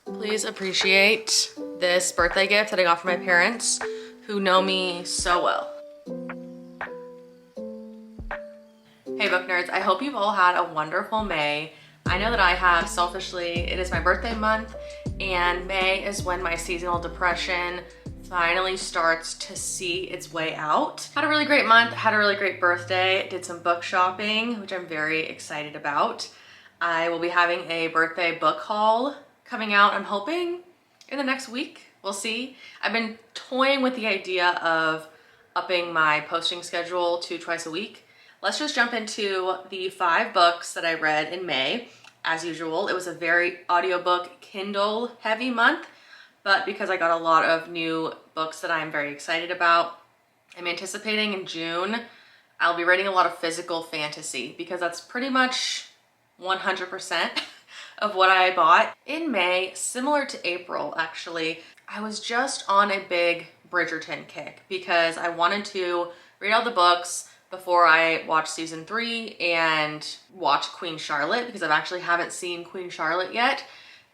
Please appreciate this birthday gift that I got from my parents who know me so well. Hey book nerds, I hope you've all had a wonderful May. I know that I have. Selfishly, it is my birthday month and May is when my seasonal depression finally starts to see its way out. Had a really great month, had a really great birthday, did some book shopping, which I'm very excited about. I will be having a birthday book haul coming out, I'm hoping, in the next week. We'll see. I've been toying with the idea of upping my posting schedule to twice a week. Let's just jump into the 5 books that I read in May. As usual, it was a very audiobook, Kindle heavy month, but because I got a lot of new books that I'm very excited about, I'm anticipating in June, I'll be reading a lot of physical fantasy because that's pretty much 100% of what I bought. In May, similar to April actually, I was just on a big Bridgerton kick because I wanted to read all the books before I watch season 3 and watch Queen Charlotte because I actually haven't seen Queen Charlotte yet.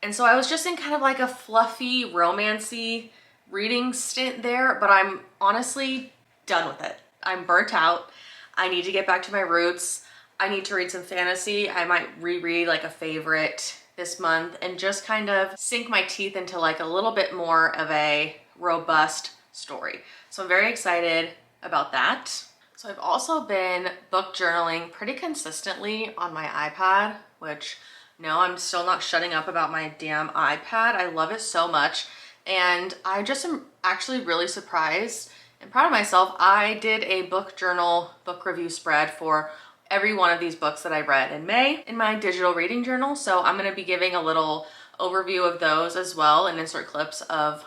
And so I was just in kind of like a fluffy, romancy reading stint there, but I'm honestly done with it. I'm burnt out. I need to get back to my roots. I need to read some fantasy. I might reread like a favorite this month and just kind of sink my teeth into like a little bit more of a robust story. So I'm very excited about that. So I've also been book journaling pretty consistently on my iPad, which no, I'm still not shutting up about my damn iPad. I love it so much. And I just am actually really surprised and proud of myself. I did a book journal, book review spread for every one of these books that I read in May in my digital reading journal. So I'm gonna be giving a little overview of those as well and insert clips of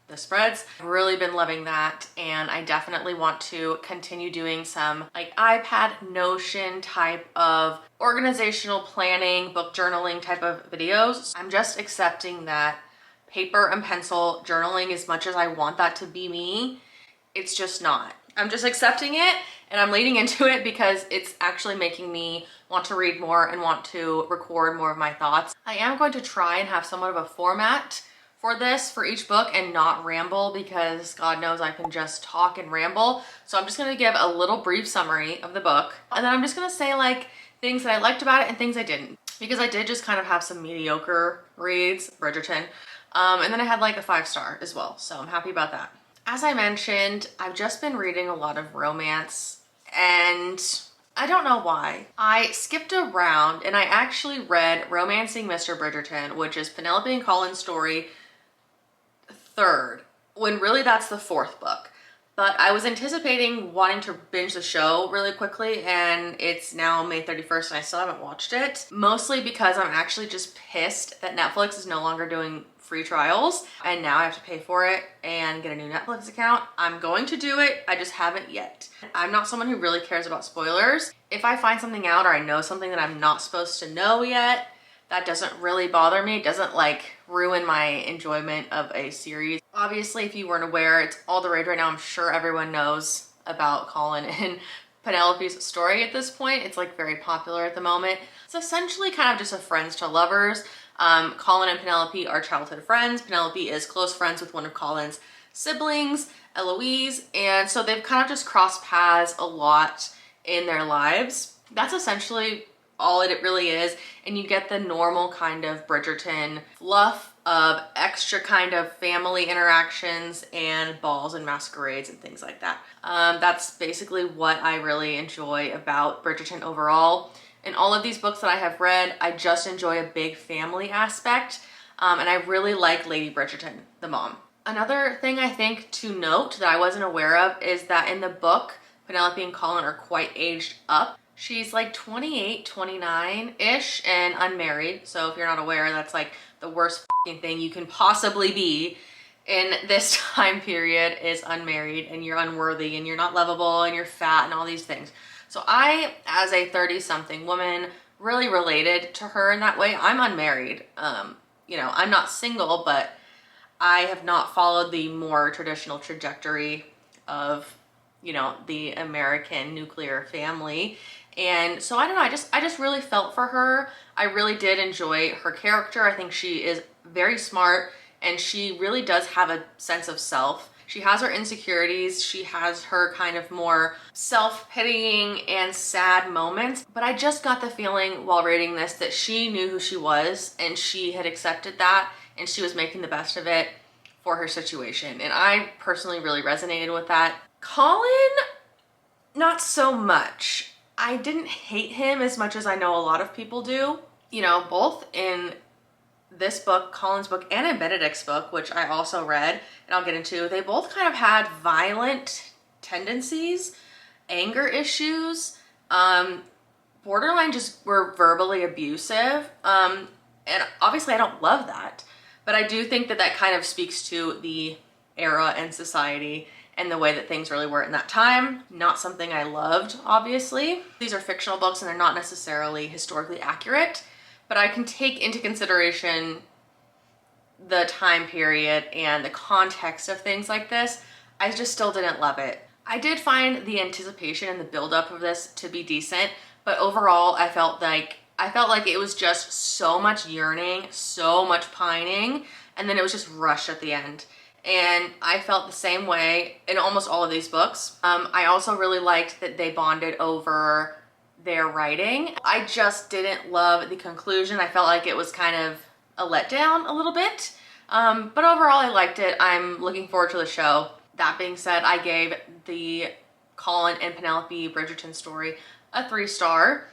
the spreads. I've really been loving that and I definitely want to continue doing some like iPad Notion type of organizational planning, book journaling type of videos. I'm just accepting that paper and pencil journaling, as much as I want that to be me, it's just not. I'm just accepting it and I'm leaning into it because it's actually making me want to read more and want to record more of my thoughts. I am going to try and have somewhat of a format for this, for each book, and not ramble because God knows I can just talk and ramble. So I'm just gonna give a little brief summary of the book and then I'm just gonna say like things that I liked about it and things I didn't, because I did just kind of have some mediocre reads, Bridgerton, and then I had like a 5-star as well. So I'm happy about that. As I mentioned, I've just been reading a lot of romance and I don't know why. I skipped around and I actually read Romancing Mr. Bridgerton, which is Penelope and Colin's story, 3rd, when really that's the 4th book. But I was anticipating wanting to binge the show really quickly and it's now May 31st and I still haven't watched it. Mostly because I'm actually just pissed that Netflix is no longer doing free trials and now I have to pay for it and get a new Netflix account. I'm going to do it, I just haven't yet. I'm not someone who really cares about spoilers. If I find something out or I know something that I'm not supposed to know yet, that doesn't really bother me. It doesn't like ruin my enjoyment of a series. Obviously, if you weren't aware, it's all the rage right now. I'm sure everyone knows about Colin and Penelope's story at this point. It's like very popular at the moment. It's essentially kind of just a friends to lovers. Colin and Penelope are childhood friends. Penelope is close friends with one of Colin's siblings, Eloise, and so they've kind of just crossed paths a lot in their lives. That's essentially all it really is, and you get the normal kind of Bridgerton fluff of extra kind of family interactions and balls and masquerades and things like that. That's basically what I really enjoy about Bridgerton overall. In all of these books that I have read, I just enjoy a big family aspect, and I really like Lady Bridgerton, the mom. Another thing I think to note that I wasn't aware of is that in the book, Penelope and Colin are quite aged up. She's like 28, 29-ish and unmarried. So if you're not aware, that's like the worst thing you can possibly be in this time period is unmarried and you're unworthy and you're not lovable and you're fat and all these things. So I, as a 30-something woman, really related to her in that way. I'm unmarried. You know, I'm not single, but I have not followed the more traditional trajectory of, you know, the American nuclear family. And so I don't know, I just really felt for her. I really did enjoy her character. I think she is very smart, and she really does have a sense of self. She has her insecurities, she has her kind of more self-pitying and sad moments, but I just got the feeling while reading this that she knew who she was and she had accepted that and she was making the best of it for her situation. And I personally really resonated with that. Colin, not so much. I didn't hate him as much as I know a lot of people do. You know, both in this book, Colin's book, and in Benedict's book, which I also read and I'll get into, they both kind of had violent tendencies, anger issues, borderline just were verbally abusive. And obviously I don't love that, but I do think that that kind of speaks to the era and society and the way that things really were in that time. Not something I loved, obviously. These are fictional books and they're not necessarily historically accurate, but I can take into consideration the time period and the context of things like this. I just still didn't love it. I did find the anticipation and the buildup of this to be decent, but overall I felt like it was just so much yearning, so much pining, and then it was just rushed at the end. And I felt the same way in almost all of these books. I also really liked that they bonded over their writing. I just didn't love the conclusion. I felt like it was kind of a letdown a little bit. But overall I liked it. I'm looking forward to the show. That being said, I gave the Colin and Penelope Bridgerton story a 3-star.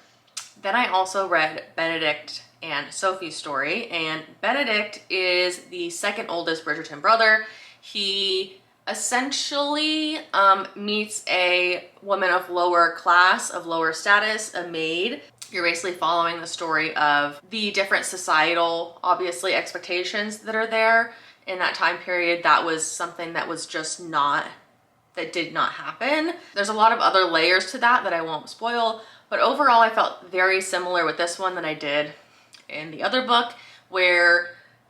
Then I also read Benedict and Sophie's story, and Benedict is the second oldest Bridgerton brother. He essentially meets a woman of lower class, of lower status, a maid. You're basically following the story of the different societal, obviously, expectations that are there in that time period. That was something that was just not, that did not happen. There's a lot of other layers to that I won't spoil, but overall I felt very similar with this one than I did in the other book, where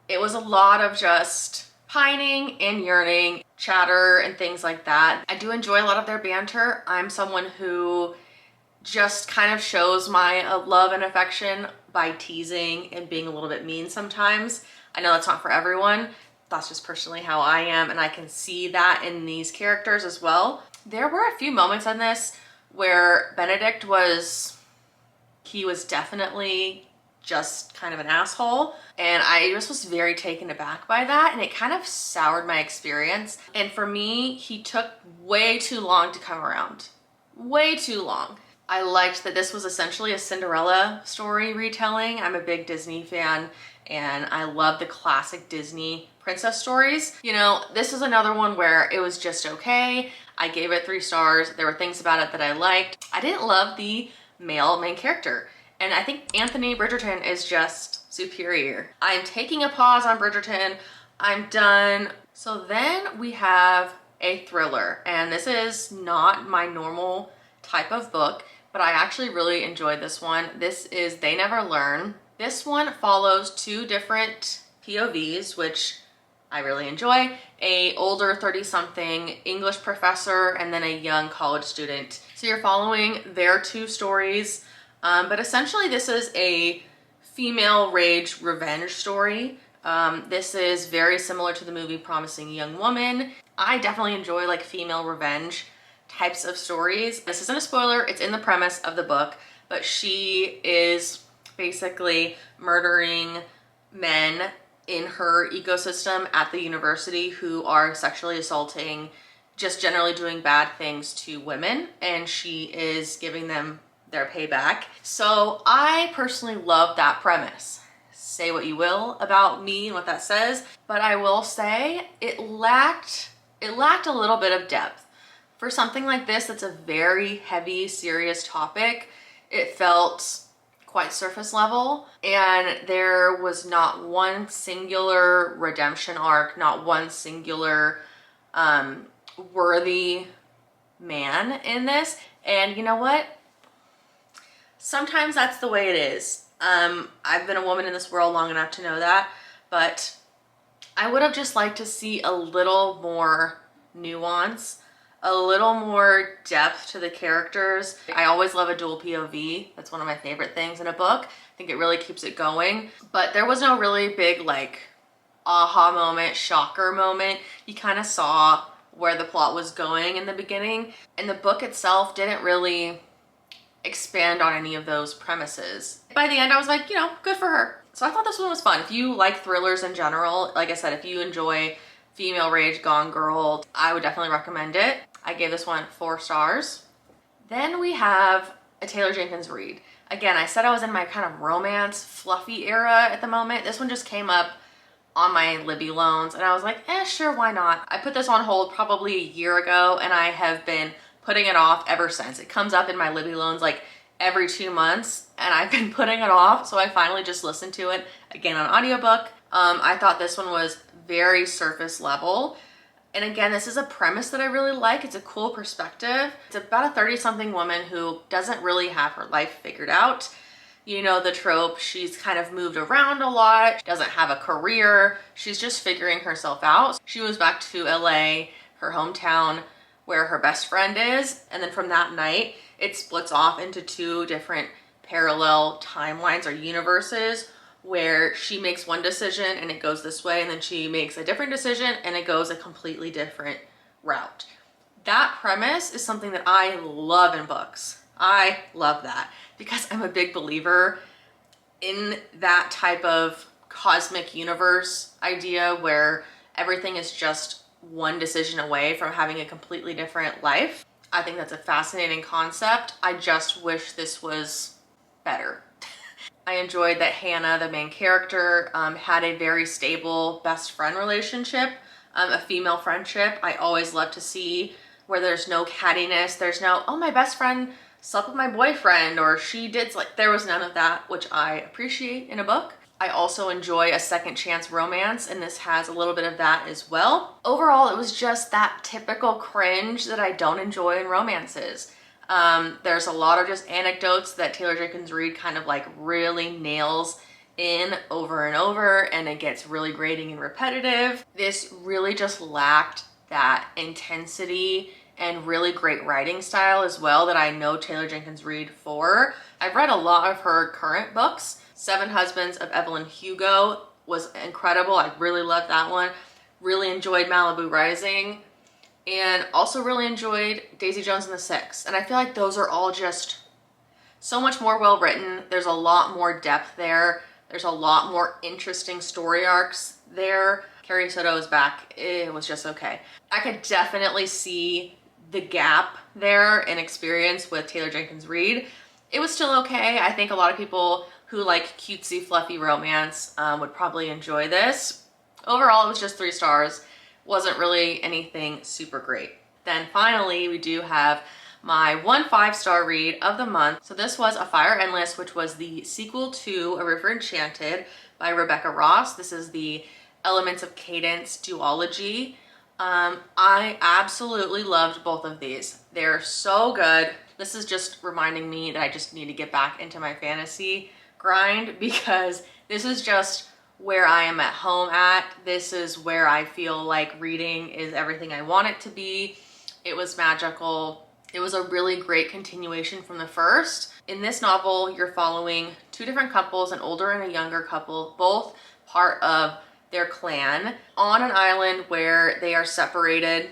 it was a lot of just pining and yearning, chatter and things like that. I do enjoy a lot of their banter. I'm someone who just kind of shows my love and affection by teasing and being a little bit mean sometimes. I know that's not for everyone. That's just personally how I am, and I can see that in these characters as well. There were a few moments in this where Benedict was definitely just kind of an asshole, and I just was very taken aback by that, and it kind of soured my experience. And for me, he took way too long to come around. Way too long. I liked that this was essentially a Cinderella story retelling. I'm a big Disney fan, and I love the classic Disney princess stories. You know, this is another one where it was just okay. I gave it 3 stars. There were things about it that I liked. I didn't love the male main character, and I think Anthony Bridgerton is just superior. I'm taking a pause on Bridgerton. I'm done. So then we have a thriller, and this is not my normal type of book, but I actually really enjoyed this one. This is They Never Learn. This one follows 2 different POVs, which I really enjoy. A older 30-something English professor and then a young college student. So you're following their 2 stories, but essentially this is a female rage revenge story. This is very similar to the movie Promising Young Woman. I definitely enjoy like female revenge types of stories. This isn't a spoiler, it's in the premise of the book, but she is basically murdering men in her ecosystem at the university who are sexually assaulting, just generally doing bad things to women, and she is giving them their payback. So I personally love that premise. Say what you will about me and what that says, but I will say it lacked a little bit of depth. For something like this that's a very heavy, serious topic, it felt quite surface level, and there was not one singular redemption arc, not one singular worthy man in this. And you know what? Sometimes that's the way it is. I've been a woman in this world long enough to know that, but I would have just liked to see a little more nuance, a little more depth to the characters. I always love a dual POV. That's one of my favorite things in a book. I think it really keeps it going. But there was no really big like aha moment, shocker moment. You kind of saw where the plot was going in the beginning, and the book itself didn't really expand on any of those premises. By the end, I was like, you know, good for her. So I thought this one was fun. If you like thrillers in general, like I said, if you enjoy female rage gone girl, I would definitely recommend it. I gave this one 4 stars. Then we have a Taylor Jenkins Reid. Again, I said I was in my kind of romance, fluffy era at the moment. This one just came up on my Libby loans and I was like, sure, why not? I put this on hold probably a year ago and I have been putting it off ever since. It comes up in my Libby loans like every 2 months and I've been putting it off. So I finally just listened to it again on audiobook. I thought this one was very surface level. And again, this is a premise that I really like. It's a cool perspective. It's about a 30-something woman who doesn't really have her life figured out. You know the trope, she's kind of moved around a lot, doesn't have a career, she's just figuring herself out. She moves back to LA, her hometown, where her best friend is, and then from that night, it splits off into 2 different parallel timelines or universes where she makes one decision and it goes this way, and then she makes a different decision and it goes a completely different route. That premise is something that I love in books. I love that because I'm a big believer in that type of cosmic universe idea where everything is just one decision away from having a completely different life. I think that's a fascinating concept. I just wish this was better. I enjoyed that Hannah, the main character, had a very stable best friend relationship, a female friendship. I always love to see where there's no cattiness. There's no, oh, my best friend slept with my boyfriend or she did, like, there was none of that, which I appreciate in a book. I also enjoy a second chance romance, and this has a little bit of that as well. Overall, it was just that typical cringe that I don't enjoy in romances. There's a lot of just anecdotes that Taylor Jenkins Reid kind of like really nails in over and over, and it gets really grating and repetitive. This really just lacked that intensity and really great writing style as well that I know Taylor Jenkins Reid for. I've read a lot of her current books. 7 Husbands of Evelyn Hugo was incredible. I really loved that one. Really enjoyed Malibu Rising. And also really enjoyed Daisy Jones and the Six. And I feel like those are all just so much more well written. There's a lot more depth there. There's a lot more interesting story arcs there. Carrie Soto is back. It was just okay. I could definitely see the gap there in experience with Taylor Jenkins Reid. It was still okay. I think a lot of people who like cutesy, fluffy romance would probably enjoy this. Overall, it was just 3 stars. Wasn't really anything super great. Then finally, we do have my 1 5-star read of the month. So this was A Fire Endless, which was the sequel to A River Enchanted by Rebecca Ross. This is the Elements of Cadence duology. I absolutely loved both of these. They're so good. This is just reminding me that I just need to get back into my fantasy grind because this is just where I am at home at. This is where I feel like reading is everything I want it to be. It was magical. It was a really great continuation from the first. In this novel, you're following 2 different couples, an older and a younger couple, both part of their clan, on an island where they are separated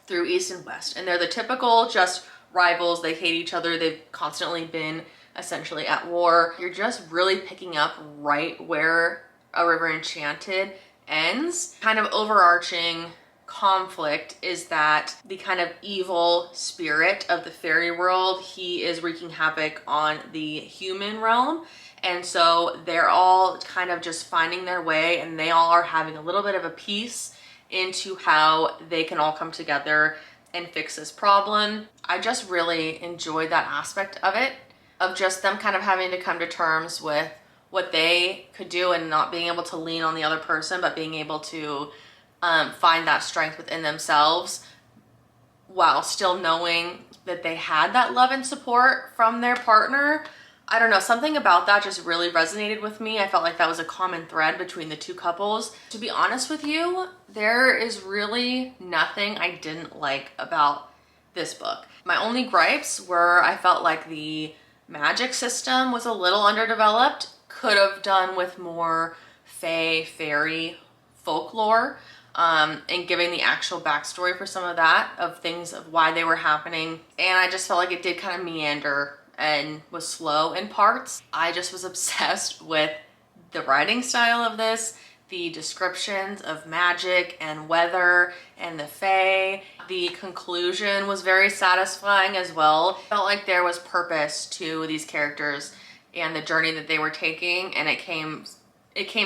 through East and West. And they're the typical just rivals. They hate each other. They've constantly been essentially at war. You're just really picking up right where A River Enchanted ends. Kind of overarching conflict is that the kind of evil spirit of the fairy world, he is wreaking havoc on the human realm. And so they're all kind of just finding their way, and they all are having a little bit of a piece into how they can all come together and fix this problem. I just really enjoyed that aspect of it, of just them kind of having to come to terms with what they could do and not being able to lean on the other person, but being able to find that strength within themselves while still knowing that they had that love and support from their partner. I don't know, something about that just really resonated with me. I felt like that was a common thread between the 2 couples. To be honest with you, there is really nothing I didn't like about this book. My only gripes were I felt like the magic system was a little underdeveloped. Could have done with more fae, fairy folklore and giving the actual backstory for some of that, of things of why they were happening. And I just felt like it did kind of meander and was slow in parts. I just was obsessed with the writing style of this, the descriptions of magic and weather and the fae. The conclusion was very satisfying as well. Felt like there was purpose to these characters and the journey that they were taking, and it came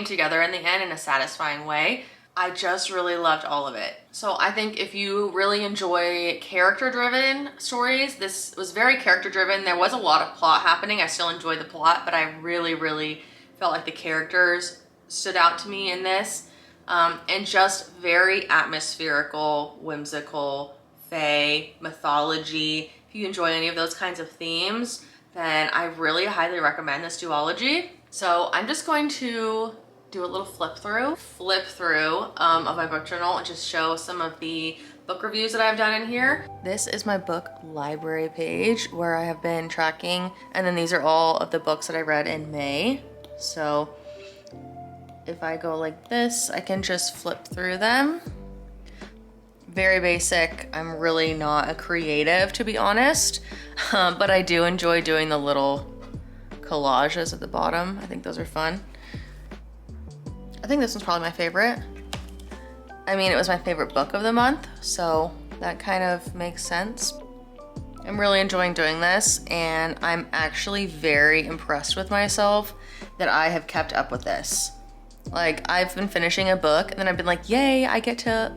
together in the end in a satisfying way. I just really loved all of it. So I think if you really enjoy character-driven stories, this was very character-driven. There was a lot of plot happening. I still enjoyed the plot, but I really felt like the characters stood out to me in this. And just very atmospherical, whimsical, fae, mythology. If you enjoy any of those kinds of themes, then I really highly recommend this duology. So I'm just going to do a little flip through of my book journal and just show some of the book reviews that I've done in here. This is my book library page where I have been tracking, and then these are all of the books that I read in May. So if I go like this, I can just flip through them. Very basic. I'm really not a creative, to be honest, but I do enjoy doing the little collages at the bottom. I think those are fun. I think this one's probably my favorite. I mean, it was my favorite book of the month, so that kind of makes sense. I'm really enjoying doing this, and I'm actually very impressed with myself that I have kept up with this. Like, I've been finishing a book, and then I've been like, yay, I get to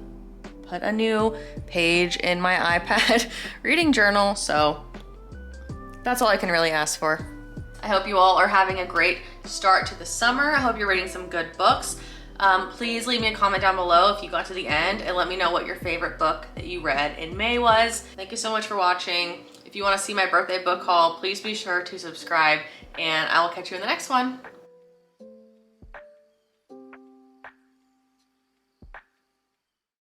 put a new page in my iPad reading journal, so that's all I can really ask for. I hope you all are having a great start to the summer. I hope you're reading some good books. Please leave me a comment down below if you got to the end and let me know what your favorite book that you read in May was. Thank you so much for watching. If you want to see my birthday book haul, please be sure to subscribe, and I will catch you in the next one.